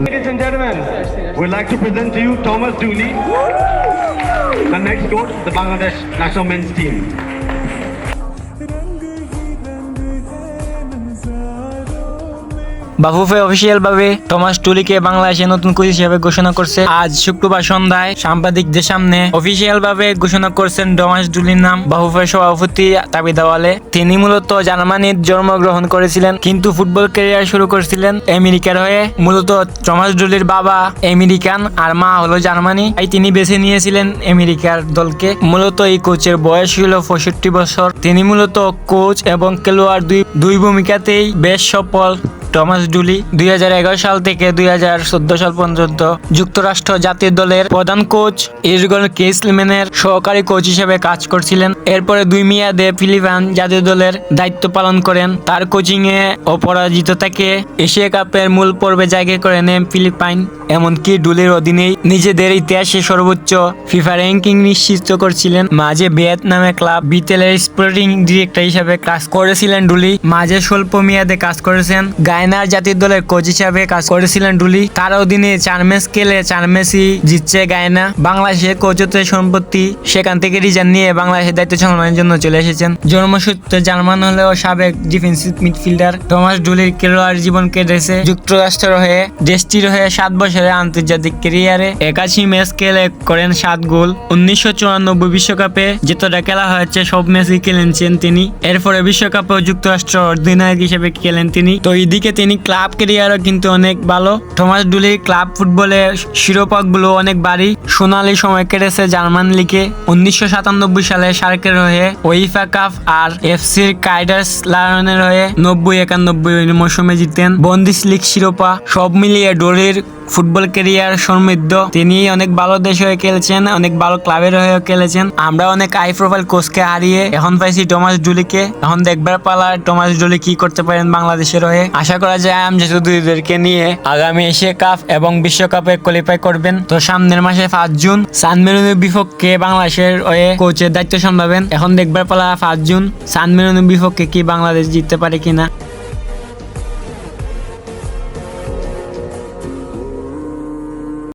Ladies and gentlemen, we'd like to present to you Thomas Dooley, the next coach of the Bangladesh national men's team. Bafufe official ভাবে Thomas টুলিকে বাংলাদেশের নতুন coach হিসেবে ঘোষণা করছে। আজ শুক্রবার সন্ধ্যায় সাংবাদিকদের সামনে অফিসিয়াল ভাবে ঘোষণা করছেন টমাস টুলির নাম। বাফুফের সভাপতি তাবি দেওয়ালে তিনি মূলত জার্মানির জন্মগ্রহণ করেছিলেন, কিন্তু ফুটবল ক্যারিয়ার শুরু করেছিলেন আমেরিকার হয়ে। মূলত টমাস টুলির বাবা আমেরিকান আর মা হলো জার্মানি, তাই তিনি বেছে নিয়েছিলেন আমেরিকার দলকে। মূলত এই কোচের বয়স ছিল 65 বছর। তিনি মূলত কোচ এবং খেলোয়াড় দুই ভূমিকাতেই বেশ সফল। টমাস ডুলি 2011 সাল থেকে 2014 সাল পর্যন্ত যুক্তরাষ্ট্র জাতীয় দলের প্রধান কোচ ইরগন কেসলিম্যানের সহকারী কোচ হিসেবে কাজ করছিলেন। এরপরে 2 মেয়াদে ফিলিপাইন জাতীয় দলের দায়িত্ব পালন করেন। তার কোচিংয়ে অপরাজিত থেকে এশিয়া কাপের মূল পর্বে জায়গা করে নেন ফিলিপাইন। এমনকি ডুলির অধীনেই নিজেদের ইতিহাসে সর্বোচ্চ ফিফা র্যাঙ্কিং নিশ্চিত করছিলেন। মাঝে ভিয়েতনামের ক্লাব বিতেলের স্পোর্টিং ডিরেক্টর হিসেবে কাজ করেছিলেন ডুলি। মাঝে স্বল্প মেয়াদে কাজ করেছেন। গায়নার জাতীয় দলের কোচ হিসাবে কাজ করেছিলেন ডুলি। তার অধীনে 4 ম্যাচ খেলে 4 ম্যাচই জিতছে গায়না। বাংলাদেশের কোচ হতে সম্পত্তি সেখান থেকে রিজাইন নিয়ে বাংলাদেশের দায়িত্ব চালানোর জন্য চলে এসেছেন। জন্মসূত্রে জার্মান হলেও সাবেক ডিফেন্সিভ মিডফিল্ডার টমাস ডুলির খেলোয়াড় জীবন কেটেছে যুক্তরাষ্ট্রের হয়ে। দেশটির হয়ে 7 বছরের আন্তর্জাতিক ক্যারিয়ারে 81 ম্যাচ খেলে করেন 7 গোল। 1994 বিশ্বকাপে যতটা খেলা হয়েছে সব ম্যাচই খেলেছেন তিনি। এরপরে বিশ্বকাপেও যুক্তরাষ্ট্র অধিনায়ক হিসেবে খেলেন তিনি। তো এইদিকে তিনি ক্লাব ক্যারিয়ারও কিন্তু অনেক ভালো। টমাস ডুলির ক্লাব ফুটবলের শিরোপাগুলো অনেক ভারী। সোনালী সময় কেটেছে জার্মান লিগে। 1997 সালে শার্কের হয়ে ওয়েফা কাপ আর এফসির কাইডার্স লায়নের হয়ে 90-91 মৌসুমে জিতেন বন্দিস লিগ শিরোপা। সব মিলিয়ে ডুলির ফুটবল ক্যারিয়ার সমৃদ্ধ। তিনি অনেক ভালো দেশ হয়ে খেলেছেন, অনেক ভালো ক্লাবের হয়েও খেলেছেন। আমরা অনেক হাই প্রোফাইল কোচকে হারিয়ে এখন পাইছি টমাস ডুলিকে। এখন দেখবার পালা টমাস ডুলি কি করতে পারেন বাংলাদেশের হয়ে। আশা করা যায় আমজাদুদ্দিনদেরকে নিয়ে আগামী এশিয়া কাপ এবং বিশ্বকাপে কোয়ালিফাই করবেন। তো সামনের মাসে 5 জুন সান মেরিনোর বিপক্ষে বাংলাদেশের হয়ে কোচের দায়িত্ব সামলাবেন। এখন দেখবার পালা 5 জুন সান মেরিনোর বিপক্ষে কি বাংলাদেশ জিততে পারে কিনা।